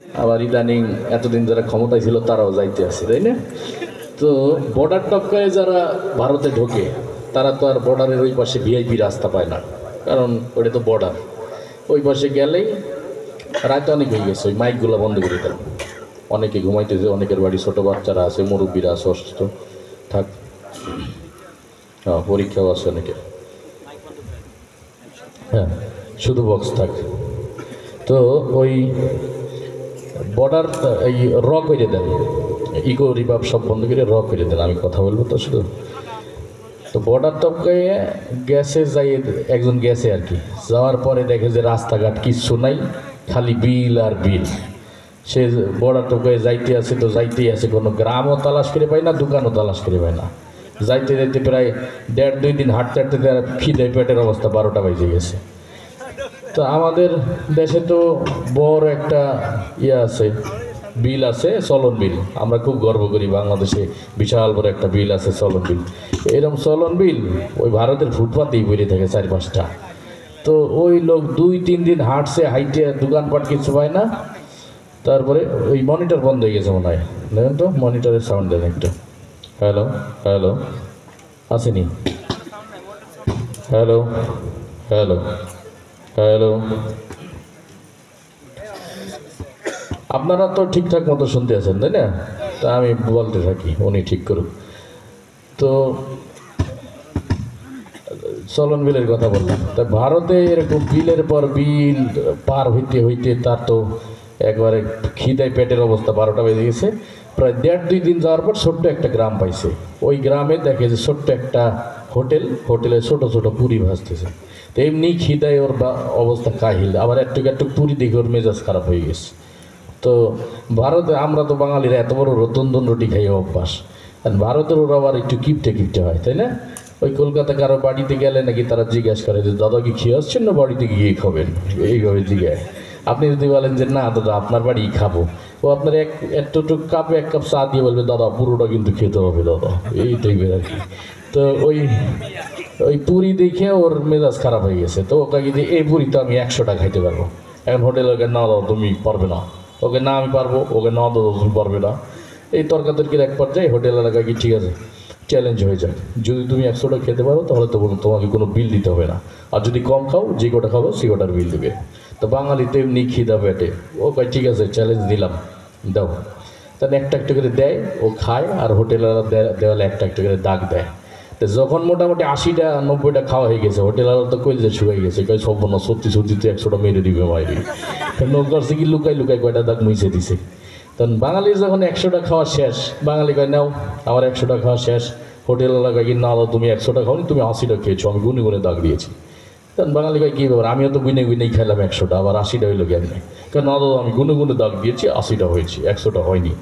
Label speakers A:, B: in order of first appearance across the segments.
A: আবার ইদানিং এতদিন যারা ক্ষমতায় ছিল তারাও যাইতে আছে, তাই না? তো বর্ডার টপকায় যারা ভারতে ঢোকে তারা তো আর বর্ডারের ওই পাশে ভিআইপি রাস্তা পায় না, কারণ ওটা তো বর্ডার। ওই পাশে গেলেই রাত অনেক হয়ে গেছে, ওই মাইকগুলো বন্ধ করে দেন। অনেকে ঘুমাইতেছে, অনেকের বাড়ি ছোটো বাচ্চারা আছে, মুরব্বীরা আছে, অসুস্থ থাক, হ্যাঁ পরীক্ষাও আছে অনেকে, হ্যাঁ শুধু বক্স থাক। তো ওই বর্ডার এই র করে দেন, ইকো রিভাব সব বন্ধ করে র করে দেন। আমি কথা বলবো তো শুধু। তো বর্ডার টপকায় গ্যাসে যাই, একজন গেছে আর কি, যাওয়ার পরে দেখে যে রাস্তাঘাট কিচ্ছু নাই, খালি বিল আর বিল। সে বর্ডার টপকায় যাইতে আছে তো যাইতেই আছে, কোনো গ্রামও তালাশ করে পায় না, দোকানও তালাশ করে পায় না। যাইতে যাইতে প্রায় 1.5-2 দিন হাঁটতে হাঁটতে খিদে পেটের অবস্থা 12টা বেজে গেছে। তো আমাদের দেশে তো বড় একটা ইয়ে আছে, বিল আছে, চলন বিল। আমরা খুব গর্ব করি বাংলাদেশে বিশাল বড় একটা বিল আছে, চলন বিল। এরকম চলন বিল ওই ভারতের ফুটপাতেই বেরিয়ে থাকে 4-5টা। তো ওই লোক 2-3 দিন হাঁটছে, হাইটে দোকানপাট কিছু পায় না। তারপরে ওই মনিটর বন্ধ হয়ে গেছে মনে হয়, দেখেন তো মনিটরের সাউন্ড দেন একটা। হ্যালো হ্যালো, আসেনি? হ্যালো হ্যালো হ্যালো, আপনারা তো ঠিকঠাক মতো শুনতে আছেন তাই না? তা আমি বলতে থাকি, উনি ঠিক করুক। তো চলন বিলের কথা বললাম। তা ভারতে এরকম বিলের পর বিল পার হইতে হইতে তার তো একবারে খিদায় পেটের অবস্থা 12টা বেজে গেছে। প্রায় 1.5-2 দিন যাওয়ার পর ছোট্ট একটা গ্রাম পাইছে। ওই গ্রামে দেখে যে ছোট্ট একটা হোটেলে ছোট ছোট পুরি ভাজতেছে। তো এমনি খিদায় ওর অবস্থা কাহিল, আবার একটু একটু পুরি দেখে ওর মেজাজ খারাপ হয়ে গেছে। তো ভারতে আমরা তো বাঙালিরা এত বড় রতনদন রুটি খাই অভ্যাস, আর ভারতের ওরা আবার একটু কিপটে কিপটে হয়, তাই না? ওই কলকাতা কারো বাড়িতে গেলে নাকি তারা জিজ্ঞাসা করে যে দাদা কি খেয়ে আসছেন না বাড়িতে গিয়ে খাবেন, এইভাবে জিজ্ঞাসা। আপনি যদি বলেন যে না দাদা আপনার বাড়ি খাবো, ও আপনার একটু কাপে 1 কাপ চা দিয়ে বলবে দাদা পুরোটা কিন্তু খেতে হবে দাদা, এই টাইপের আর কি। তো ওই ওই পুরি দেখে ওর মেজাজ খারাপ হয়ে গেছে। তো ওকে যদি এই পুরি তো আমি 100টা খাইতে পারবো। এখন হোটেলে ওকে না দাদা তুমি পারবে না, ওকে না আমি পারবো, ওকে না দাদা তুমি পারবে না। এই তর্কাতর্কির এক পর্যায়ে হোটেল এলাকা কি ঠিক আছে চ্যালেঞ্জ হয়ে যায়, যদি তুমি 100টা খেতে পারো তাহলে তো তোমাকে কোনো বিল দিতে হবে না, আর যদি কম খাও যে কটা খাবো সে কটার বিল দেবে। তো বাঙালি তো এমনি খিদা পেটে, ও ভাই ঠিক আছে চ্যালেঞ্জ দিলাম দাও। তাহলে একটা একটা করে দেয়, ও খায়, আর হোটেলওয়ালা দেওয়ালে একটা একটা করে দাগ দেয়। তো যখন মোটামুটি 80টা 90টা খাওয়া হয়ে গেছে, হোটেলওয়ালা তো কইলে শুয়ে গেছে, কই সব না সত্যি সত্যি তো 100টা মেরে দিবে মাইরি। করছে কি লুকাই লুকাই কয়টা দাগ মুছে দিছে। তখন বাঙালির যখন 100টা খাওয়া শেষ, বাঙালি কয় নাও আমার 100টা খাওয়া শেষ। হোটেলওয়ালা কয় কি না দাও তুমি 100টা খাওনি, তুমি 80টা খেয়েছো, আমি গুনে গুনে দাগ দিয়েছি। তখন বাঙালি কয় কী ব্যাপার, আমিও তো গুনে গুনেই খেলাম 100টা, আবার 80টা হইলো কেমনি? কারণ না দাদা আমি গুনে গুনে দাগ দিয়েছি, 80টা হয়েছে, 100টা হয়নি।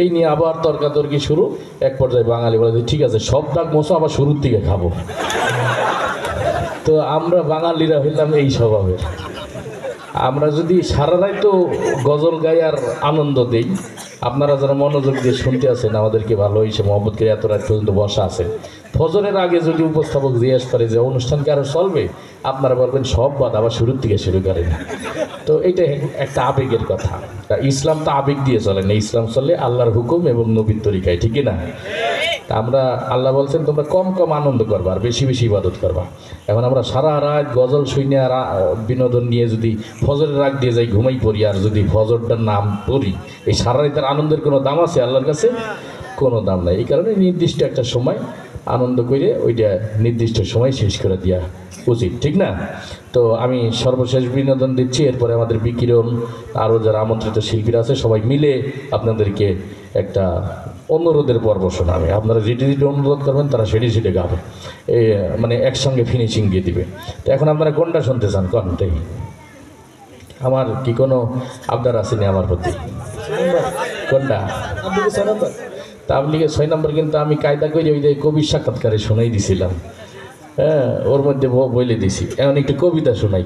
A: এই নিয়ে আবার তর্কাতর্কি শুরু। এক পর্যায়ে বাঙালি বলে ঠিক আছে সব দাগ মোছো, আবার শুরুর দিকে খাবো। তো আমরা বাঙালিরা হইলাম এই স্বভাবের। আমরা যদি সারা রাত তো গজল গাই আর আনন্দ দেই, আপনারা যারা মনোযোগ দিয়ে শুনতে আছেন আমাদেরকে ভালো হয়েছে, মোহাম্মদ করে এত রাত পর্যন্ত বসা আছেন। ফজরের আগে যদি উপস্থাপক জিজ্ঞেস করে যে অনুষ্ঠান কি আরও চলবে, আপনারা বলবেন সব বাদ, আবার শুরুর থেকে শুরু করেন। তো এটা একটা আবেগের কথা। ইসলাম তো আবেগ দিয়ে চলে না, ইসলাম চলে আল্লাহর হুকুম এবং নবীর তরিকায়, ঠিক না? আমরা আল্লাহ বলছেন তোমরা কম কম আনন্দ করবা আর বেশি বেশি ইবাদত করবা। এখন আমরা সারা রাত গজল শুনে আর বিনোদন নিয়ে যদি ফজরের রাগ দিয়ে যাই ঘুমাই পড়ি, আর যদি ফজরটার নাম পড়ি, এই সারা রাতের আনন্দের কোনো দাম আছে আল্লাহর কাছে? কোনো দাম নাই। এই কারণে নির্দিষ্ট একটা সময় আনন্দ করে ওইটা নির্দিষ্ট সময় শেষ করে দেওয়া উচিত, ঠিক না? তো আমি সর্বশেষ বিনোদন দিচ্ছি, এরপরে আমাদের বিকিরণ আরও যারা আমন্ত্রিত শিল্পীরা আছে সবাই মিলে আপনাদেরকে একটা অনুরোধের পর্ব শোনাবে। আপনারা যেটি যেটি অনুরোধ করবেন তারা সেটি সেটি গাবে, মানে একসঙ্গে ফিনিশিং দিয়ে দিবে। তো এখন আপনারা কোনটা শুনতে চান কোনটাই? আমার কি কোনো আবদার আসেনি আমার প্রতি? কোনটা? তাবলিগে 6 নম্বর কিন্তু আমি কায়দা করে ওই যে কবির সাক্ষাৎকারে শোনাই দিছিলাম। হ্যাঁ ওর মধ্যে বলে দিছি, এখন একটু কবিতা শোনাই।